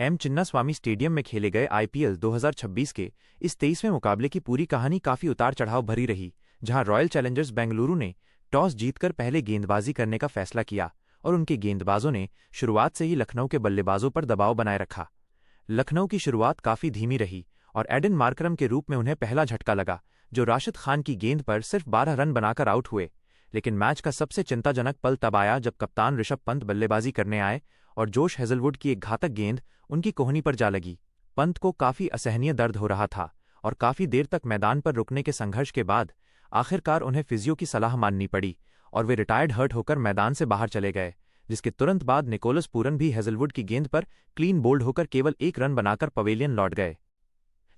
M Chinnaswamy stadium में खेले गए आईपीएल 2026 के इस 23वें मुकाबले की पूरी कहानी काफी उतार चढ़ाव भरी रही, जहां रॉयल चैलेंजर्स बेंगलुरु ने टॉस जीतकर पहले गेंदबाजी करने का फैसला किया और उनके गेंदबाजों ने शुरुआत से ही लखनऊ के बल्लेबाजों पर दबाव बनाए रखा। लखनऊ की शुरुआत काफी धीमी रही और एडन मार्करम के रूप में उन्हें पहला झटका लगा, जो राशिद खान की गेंद पर सिर्फ 12 रन बनाकर आउट हुए। लेकिन मैच का सबसे चिंताजनक पल तब आया जब कप्तान ऋषभ पंत बल्लेबाजी करने आए और जोश हेजलवुड की एक घातक गेंद उनकी कोहनी पर जा लगी। पंत को काफी असहनीय दर्द हो रहा था और काफी देर तक मैदान पर रुकने के संघर्ष के बाद आखिरकार उन्हें फिजियो की सलाह माननी पड़ी और वे रिटायर्ड हर्ट होकर मैदान से बाहर चले गए, जिसके तुरंत बाद निकोलस पूरन भी हेजलवुड की गेंद पर क्लीन बोल्ड होकर केवल 1 रन बनाकर पवेलियन लौट गए।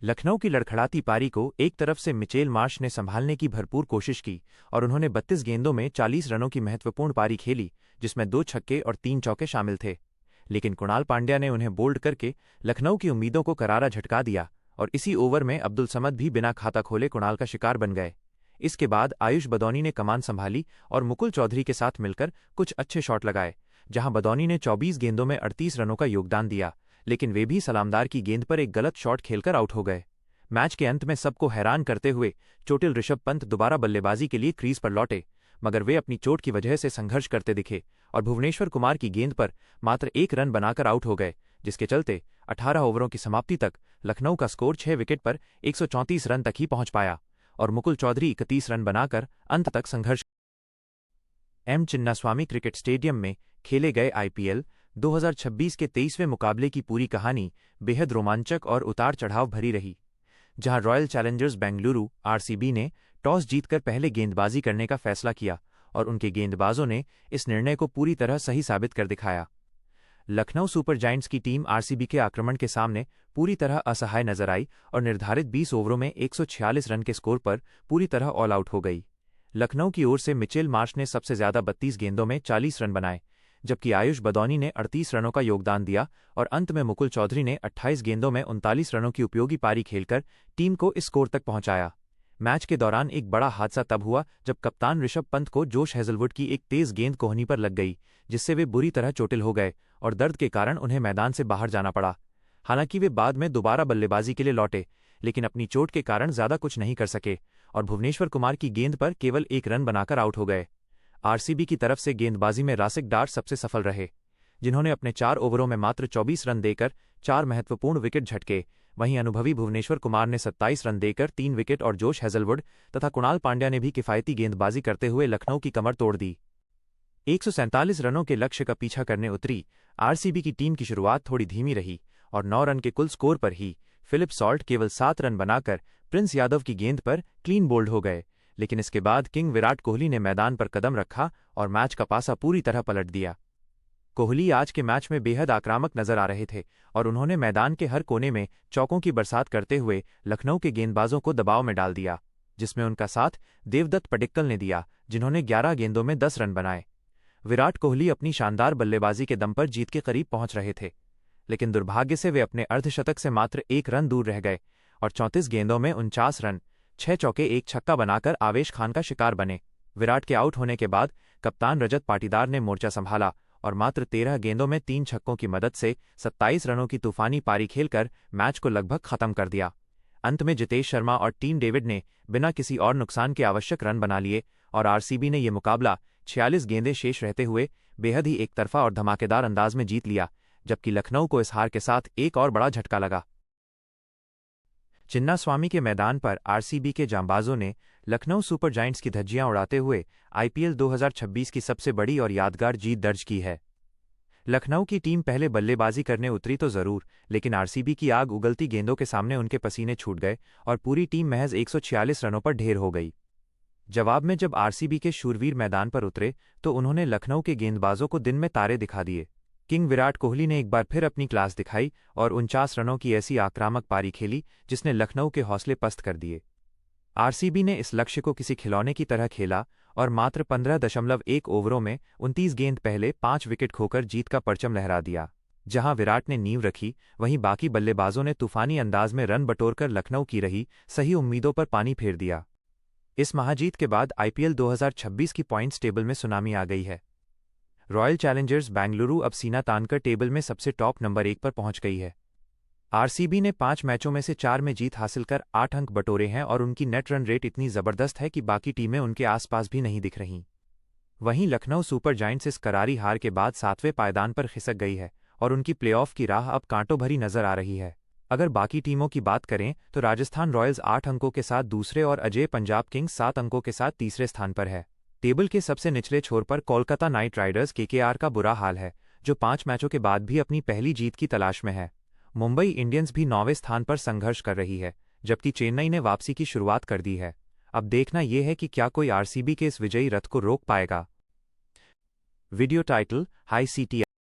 लखनऊ की लड़खड़ाती पारी को एक तरफ से मिचेल मार्श ने संभालने की भरपूर कोशिश की और उन्होंने 32 गेंदों में 40 रनों की महत्वपूर्ण पारी खेली, जिसमें 2 छक्के और 3 चौके शामिल थे। लेकिन कुणाल पांड्या ने उन्हें बोल्ड करके लखनऊ की उम्मीदों को करारा झटका दिया और इसी ओवर में अब्दुल समद भी बिना खाता खोले कुणाल का शिकार बन गए। इसके बाद आयुष बदौनी ने कमान संभाली और मुकुल चौधरी के साथ मिलकर कुछ अच्छे शॉट लगाए, जहां बदौनी ने 24 गेंदों में 38 रनों का योगदान दिया, लेकिन वे भी सलामदार की गेंद पर एक गलत शॉट खेलकर आउट हो गए। मैच के अंत में सबको हैरान करते हुए चोटिल ऋषभ पंत दोबारा बल्लेबाजी के लिए क्रीज पर लौटे, मगर वे अपनी चोट की वजह से संघर्ष करते दिखे और भुवनेश्वर कुमार की गेंद पर मात्र 1 रन बनाकर आउट हो गए, जिसके चलते 18 ओवरों की समाप्ति तक लखनऊ का स्कोर 6 विकेट पर 134 रन तक ही पहुंच पाया और मुकुल चौधरी 31 रन बनाकर अंत तक संघर्ष। एम चिन्नास्वामी क्रिकेट स्टेडियम में खेले गए आईपीएल 2026 के 23वें मुकाबले की पूरी कहानी बेहद रोमांचक और उतार चढ़ाव भरी रही, जहां रॉयल चैलेंजर्स बेंगलुरु आरसीबी ने टॉस जीतकर पहले गेंदबाजी करने का फैसला किया और उनके गेंदबाजों ने इस निर्णय को पूरी तरह सही साबित कर दिखाया। लखनऊ सुपर जायंट्स की टीम आरसीबी के आक्रमण के सामने पूरी तरह असहाय नजर आई और निर्धारित 20 ओवरों में 146 रन के स्कोर पर पूरी तरह ऑल आउट हो गई। लखनऊ की ओर से मिचेल मार्श ने सबसे ज्यादा 32 गेंदों में 40 रन बनाए, जबकि आयुष बदौनी ने 38 रनों का योगदान दिया और अंत में मुकुल चौधरी ने 28 गेंदों में 39 रनों की उपयोगी पारी खेलकर टीम को इस स्कोर तक पहुंचाया। मैच के दौरान एक बड़ा हादसा तब हुआ जब कप्तान ऋषभ पंत को जोश हेजलवुड की एक तेज गेंद कोहनी पर लग गई, जिससे वे बुरी तरह चोटिल हो गए और दर्द के कारण उन्हें मैदान से बाहर जाना पड़ा। हालांकि वे बाद में दोबारा बल्लेबाजी के लिए लौटे, लेकिन अपनी चोट के कारण ज्यादा कुछ नहीं कर सके और भुवनेश्वर कुमार की गेंद पर केवल 1 रन बनाकर आउट हो गए। आरसीबी की तरफ से गेंदबाजी में रासिक डार सबसे सफल रहे, जिन्होंने अपने 4 ओवरों में मात्र 24 रन देकर 4 महत्वपूर्ण विकेट झटके। वहीं अनुभवी भुवनेश्वर कुमार ने 27 रन देकर 3 विकेट और जोश हेजलवुड तथा कुणाल पांड्या ने भी किफायती गेंदबाजी करते हुए लखनऊ की कमर तोड़ दी। 147 रनों के लक्ष्य का पीछा करने उतरी आरसीबी की टीम की शुरुआत थोड़ी धीमी रही और 9 रन के कुल स्कोर पर ही फिलिप सॉल्ट केवल 7 रन बनाकर प्रिंस यादव की गेंद पर क्लीन बोल्ड हो गए। लेकिन इसके बाद किंग विराट कोहली ने मैदान पर कदम रखा और मैच का पासा पूरी तरह पलट दिया। कोहली आज के मैच में बेहद आक्रामक नजर आ रहे थे और उन्होंने मैदान के हर कोने में चौकों की बरसात करते हुए लखनऊ के गेंदबाजों को दबाव में डाल दिया, जिसमें उनका साथ देवदत्त पडिक्कल ने दिया, जिन्होंने 11 गेंदों में 10 रन बनाए। विराट कोहली अपनी शानदार बल्लेबाजी के दम पर जीत के करीब पहुंच रहे थे, लेकिन दुर्भाग्य से वे अपने अर्धशतक से मात्र 1 रन दूर रह गए और 34 गेंदों में 49 रन, 6 चौके 1 छक्का बनाकर आवेश खान का शिकार बने। विराट के आउट होने के बाद कप्तान रजत पाटीदार ने मोर्चा संभाला और मात्र 13 गेंदों में 3 छक्कों की मदद से 27 रनों की तूफानी पारी खेलकर मैच को लगभग खत्म कर दिया। अंत में जितेश शर्मा और टीम डेविड ने बिना किसी और नुकसान के आवश्यक रन बना लिए और आरसीबी ने यह मुकाबला 46 गेंदें शेष रहते हुए बेहद ही एकतरफा और धमाकेदार अंदाज में जीत लिया, जबकि लखनऊ को इस हार के साथ एक और बड़ा झटका लगा। चिन्नास्वामी के मैदान पर आरसीबी के जांबाजों ने लखनऊ सुपर जायंट्स की धज्जियां उड़ाते हुए आईपीएल 2026 की सबसे बड़ी और यादगार जीत दर्ज की है। लखनऊ की टीम पहले बल्लेबाजी करने उतरी तो जरूर, लेकिन आरसीबी की आग उगलती गेंदों के सामने उनके पसीने छूट गए और पूरी टीम महज 146 रनों पर ढेर हो गई। जवाब में जब आरसीबी के शूरवीर मैदान पर उतरे तो उन्होंने लखनऊ के गेंदबाजों को दिन में तारे दिखा दिए। किंग विराट कोहली ने एक बार फिर अपनी क्लास दिखाई और 49 रनों की ऐसी आक्रामक पारी खेली जिसने लखनऊ के हौसले पस्त कर दिए। आरसीबी ने इस लक्ष्य को किसी खिलौने की तरह खेला और मात्र 15.1 ओवरों में 29 गेंद पहले 5 विकेट खोकर जीत का परचम लहरा दिया। जहां विराट ने नींव रखी, वहीं बाकी बल्लेबाजों ने तूफानी अंदाज में रन बटोरकर लखनऊ की रही सही उम्मीदों पर पानी फेर दिया। इस महाजीत के बाद आईपीएल 2026 की पॉइंट्स टेबल में सुनामी आ गई है। रॉयल चैलेंजर्स बेंगलुरु अब सीना तानकर टेबल में सबसे टॉप नंबर 1 पर पहुंच गई है। आरसीबी ने 5 मैचों में से 4 में जीत हासिल कर 8 अंक बटोरे हैं और उनकी नेट रन रेट इतनी जबरदस्त है कि बाकी टीमें उनके आसपास भी नहीं दिख रहीं। वहीं लखनऊ सुपर जायंट्स इस करारी हार के बाद 7वें पायदान पर खिसक गई है और उनकी प्लेऑफ की राह अब कांटों भरी नजर आ रही है। अगर बाकी टीमों की बात करें तो राजस्थान रॉयल्स 8 अंकों के साथ दूसरे और अजय पंजाब किंग्स 7 अंकों के साथ तीसरे स्थान पर है। टेबल के सबसे निचले छोर पर कोलकाता नाइट राइडर्स केकेआर का बुरा हाल है, जो 5 मैचों के बाद भी अपनी पहली जीत की तलाश में है। मुंबई इंडियंस भी 9वें स्थान पर संघर्ष कर रही है, जबकि चेन्नई ने वापसी की शुरुआत कर दी है। अब देखना यह है कि क्या कोई आरसीबी के इस विजयी रथ को रोक पाएगा। वीडियो टाइटल: हाई सीटी।